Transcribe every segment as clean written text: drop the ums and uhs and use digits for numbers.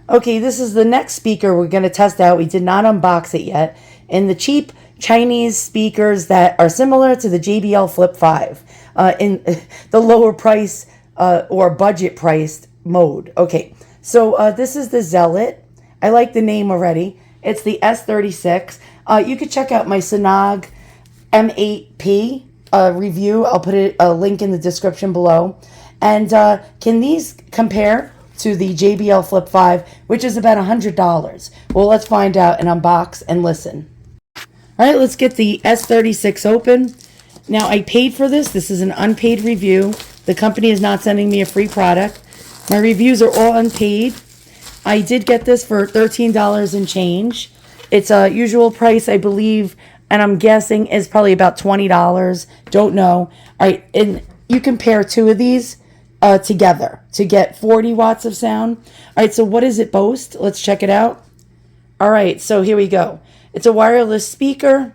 Okay, this is the next speaker we're going to test out. We did not unbox it yet. And the cheap Chinese speakers that are similar to the JBL Flip 5 in the lower price or budget priced mode. Okay, so this is the Zealot. I like the name already. It's the S36. You could check out my Synog M8P review. I'll put a link in the description below. And can these compare to the JBL Flip 5, which is about $100? Well, let's find out and unbox and listen. All right, let's get the S36 open. Now, I paid for this. This is an unpaid review. The company is not sending me a free product. My reviews are all unpaid. I did get this for $13 and change. It's a usual price, I believe, and I'm guessing is probably about $20. Don't know. All right, and you compare two of these together to get 40 watts of sound. All right, so what does it boast? Let's check it out. All right, so here we go. It's a wireless speaker,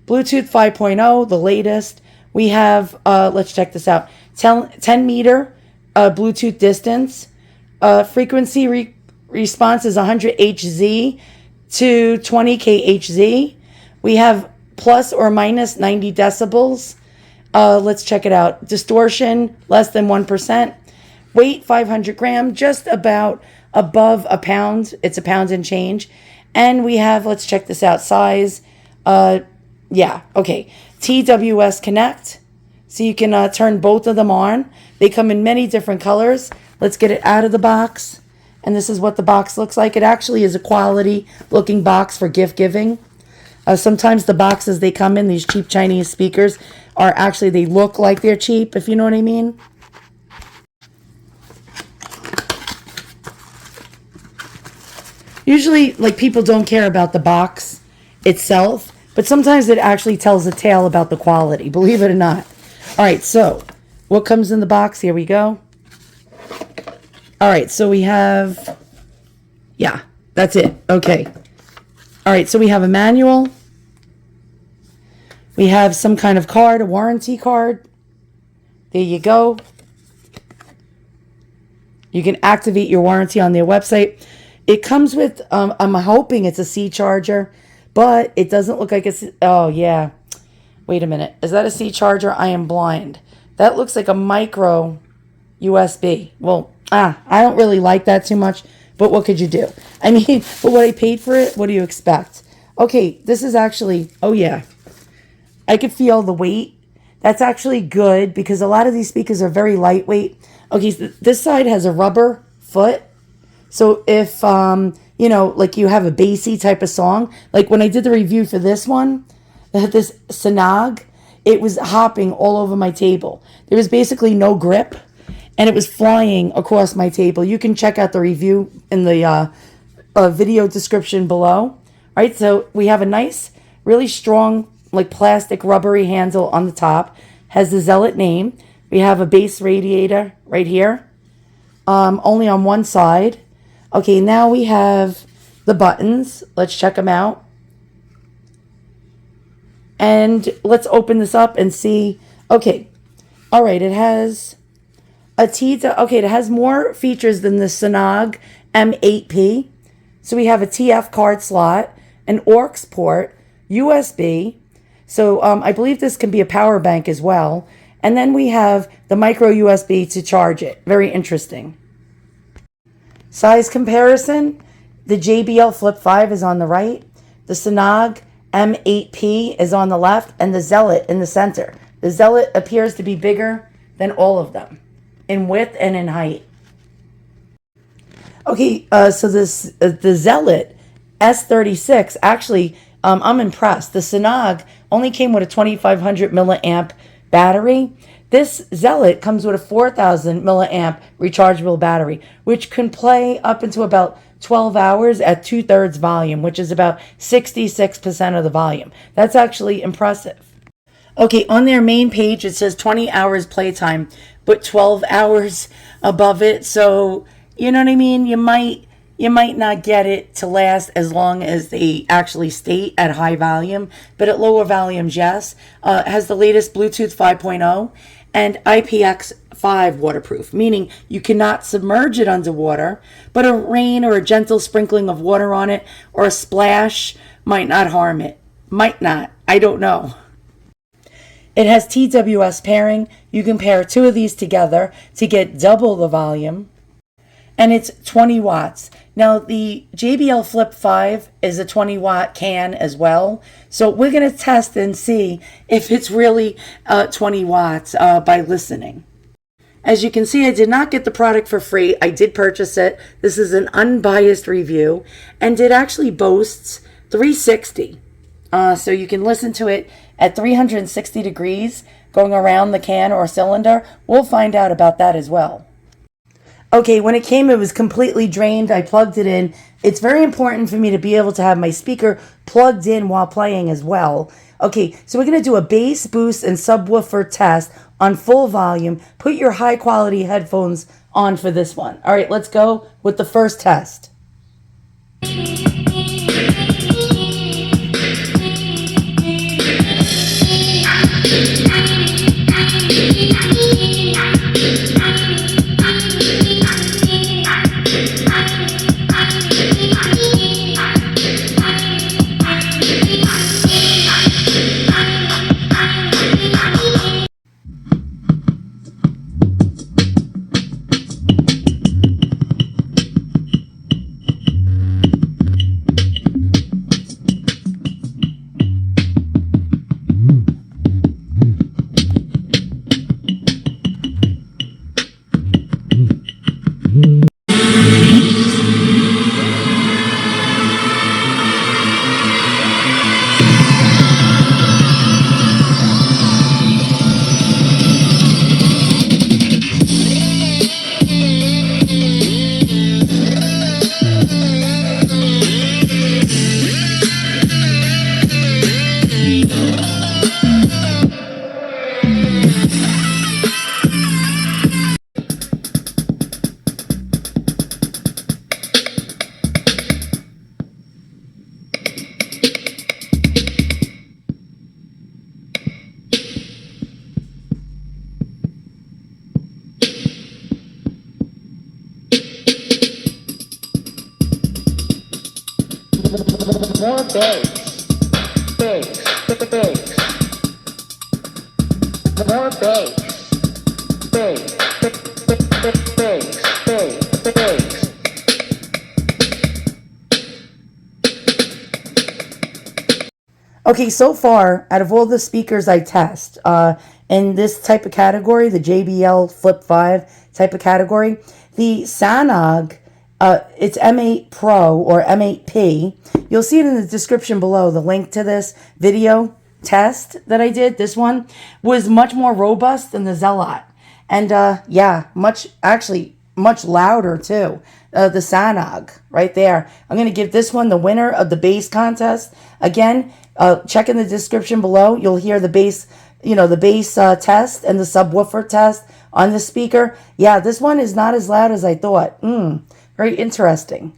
Bluetooth 5.0, the latest. We have, let's check this out, 10 meter Bluetooth distance. Frequency response is 100 Hz to 20 kHz. We have plus or minus 90 decibels. Let's check it out. Distortion, less than 1%. Weight, 500 grams, just about above a pound. It's a pound and change. And we have, let's check this out, size. Yeah, okay. TWS Connect. So you can turn both of them on. They come in many different colors. Let's get it out of the box. And this is what the box looks like. It actually is a quality looking box for gift giving. Sometimes the boxes they come in, these cheap Chinese speakers, are actually, they look like they're cheap, if you know what I mean. Usually, like, people don't care about the box itself, but sometimes it actually tells a tale about the quality, believe it or not. All right, so what comes in the box? Here we go. All right, so we have, yeah, that's it. Okay. All right, so we have a manual. We have some kind of card, a warranty card. There you go. You can activate your warranty on their website. It comes with, I'm hoping it's a C charger, but it doesn't look like it's, oh yeah. Wait a minute. Is that a C charger? I am blind. That looks like a micro USB. Well, I don't really like that too much, but what could you do? I mean, for what I paid for it, what do you expect? Okay, this is actually, oh yeah. I could feel the weight. That's actually good because a lot of these speakers are very lightweight. Okay, so this side has a rubber foot. So if, you know, like you have a bassy type of song, like when I did the review for this one, this Synog, it was hopping all over my table. There was basically no grip, and it was flying across my table. You can check out the review in the video description below. All right, so we have a nice, really strong, like plastic rubbery handle on the top. Has the Zealot name. We have a bass radiator right here, only on one side. Okay, now we have the buttons. Let's check them out. And let's open this up and see. Okay, all right, it has a okay, it has more features than the Synog M8P. So we have a TF card slot, an aux port, USB. So I believe this can be a power bank as well. And then we have the micro USB to charge it. Very interesting. Size comparison, the JBL Flip 5 is on the right, the Synog M8P is on the left, and the Zealot in the center. The Zealot appears to be bigger than all of them in width and in height. Okay, so this the Zealot S36, actually, I'm impressed. The Synog only came with a 2500 milliamp battery. This Zealot comes with a 4000 milliamp rechargeable battery, which can play up into about 12 hours at 2/3 volume, which is about 66% of the volume. That's actually impressive. Okay, on their main page, it says 20 hours playtime, but 12 hours above it. So, you know what I mean? You might not get it to last as long as they actually state at high volume, but at lower volumes, yes. It has the latest Bluetooth 5.0. and IPX5 waterproof, meaning you cannot submerge it underwater, but a rain or a gentle sprinkling of water on it or a splash might not harm it. Might not. I don't know. It has TWS pairing. You can pair two of these together to get double the volume. And it's 20 watts. Now, the JBL Flip 5 is a 20 watt can as well. So we're going to test and see if it's really 20 watts by listening. As you can see, I did not get the product for free. I did purchase it. This is an unbiased review. And it actually boasts 360. So you can listen to it at 360 degrees going around the can or cylinder. We'll find out about that as well. Okay, when it came, it was completely drained. I plugged it in. It's very important for me to be able to have my speaker plugged in while playing as well. Okay, so we're going to do a bass, boost, and subwoofer test on full volume. Put your high quality headphones on for this one. All right, let's go with the first test. More bass, bass. More bass, bass. Okay, so far, out of all the speakers I test, in this type of category, the JBL Flip 5 type of category, the Sanog, it's M8 Pro or M8P. You'll see it in the description below. The link to this video test that I did, this one, was much more robust than the Zealot. And yeah, much louder too. The Sanog right there. I'm going to give this one the winner of the bass contest. Again, check in the description below. You'll hear the bass, the bass test and the subwoofer test on the speaker. Yeah, this one is not as loud as I thought. Very interesting.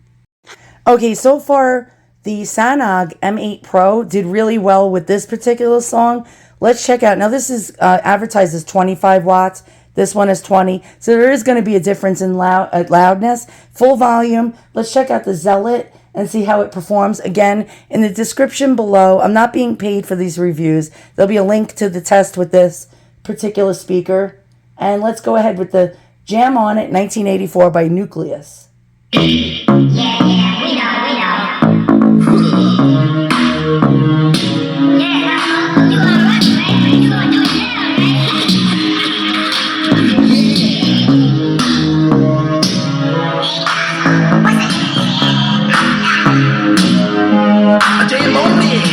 Okay, so far the Sanog M8 Pro did really well with this particular song. Let's check out. Now this is advertised as 25 watts. This one is 20. So there is going to be a difference in loudness. Full volume. Let's check out the Zealot and see how it performs. Again, in the description below, I'm not being paid for these reviews. There'll be a link to the test with this particular speaker. And let's go ahead with the Jam On It 1984 by Nucleus. Yeah, we know. Yeah, you wanna rock, right? You wanna do it now, right? Jam on it.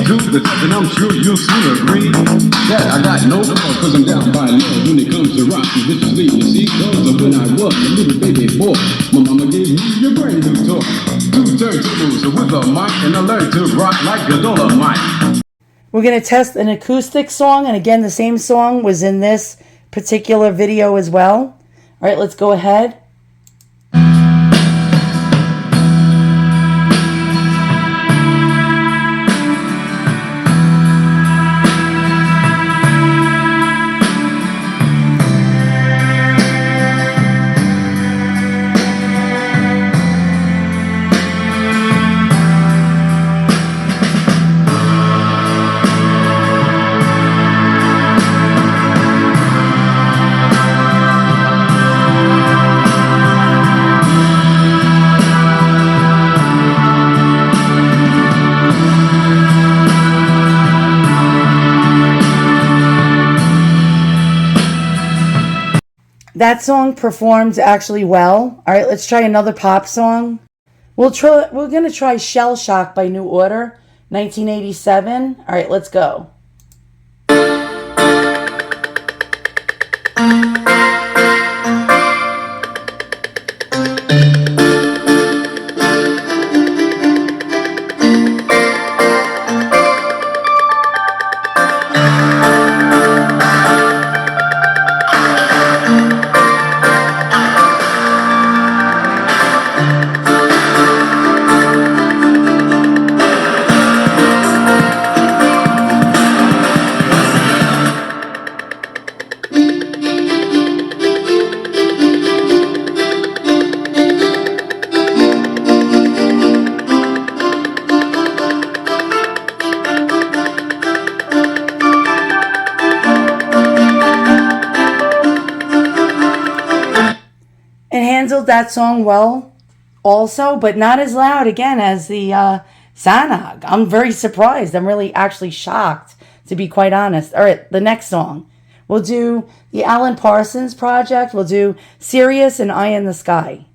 do the test, and I'm sure you'll soon agree that I got no flaws, cause I'm down by love when it comes to rocking viciously. You see, cause when I was a little baby boy, my mama gave me a brand new toy. 2 turntables with a mic, and I learned to rock like a Dolomite. We're going to test an acoustic song, and again, the same song was in this particular video as well. All right, let's go ahead. That song performed actually well. All right, let's try another pop song. We're going to try Shell Shock by New Order, 1987. All right, let's go. Handled that song well also, but not as loud again as the Sanog. I'm very surprised. I'm really actually shocked, to be quite honest. All right, the next song. We'll do the Alan Parsons Project. We'll do Sirius and Eye in the Sky.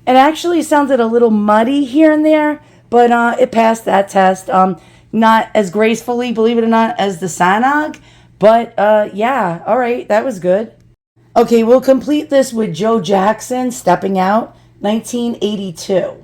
It actually sounded a little muddy here and there, but it passed that test. Not as gracefully, believe it or not, as the Sanog, but yeah, all right, that was good. Okay, we'll complete this with Joe Jackson, Stepping Out, 1982.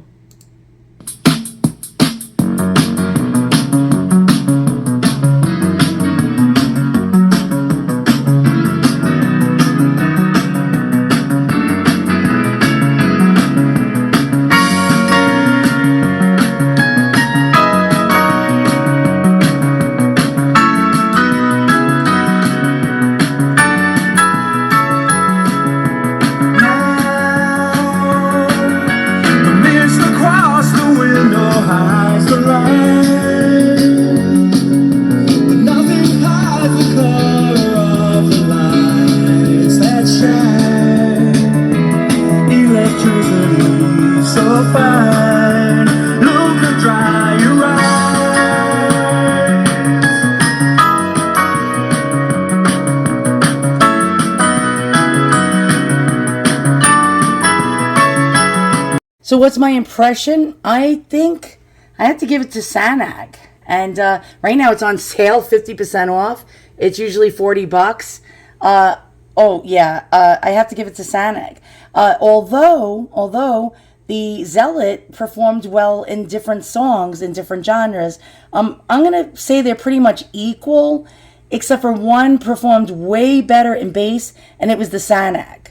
So what's my impression? I think I have to give it to Sanag. And right now it's on sale, 50% off. It's usually $40. I have to give it to Sanag. Although the Zealot performed well in different songs, in different genres, I'm going to say they're pretty much equal, except for one performed way better in bass, and it was the Sanag.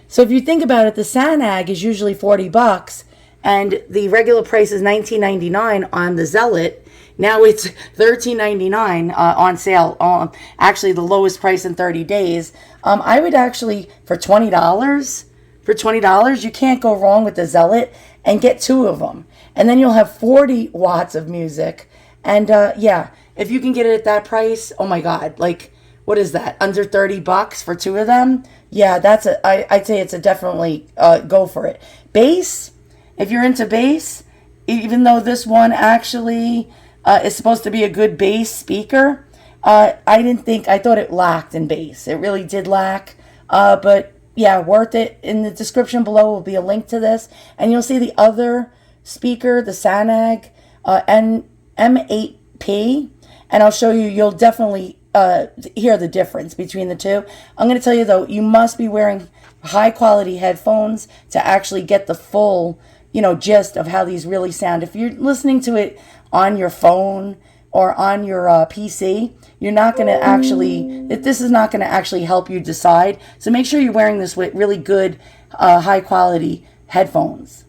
So if you think about it, the Sanag is usually $40, and the regular price is $19.99 on the Zealot. Now it's $13.99 on sale. Actually, the lowest price in 30 days. I would actually, for $20, you can't go wrong with the Zealot, and get two of them. And then you'll have 40 watts of music. And if you can get it at that price, oh my God, like, what is that? Under $30 for two of them? Yeah, I'd say it's a definitely go for it. Bass, if you're into bass, even though this one actually is supposed to be a good bass speaker, I thought it lacked in bass. It really did lack. But yeah, worth it. In the description below will be a link to this, and you'll see the other speaker, the Sanag M8P, and I'll show you. You'll definitely hear the difference between the two. I'm going to tell you though, you must be wearing high quality headphones to actually get the full, gist of how these really sound. If you're listening to it on your phone or on your PC, you're not going to actually, this is not going to actually help you decide. So make sure you're wearing this with really good, high quality headphones.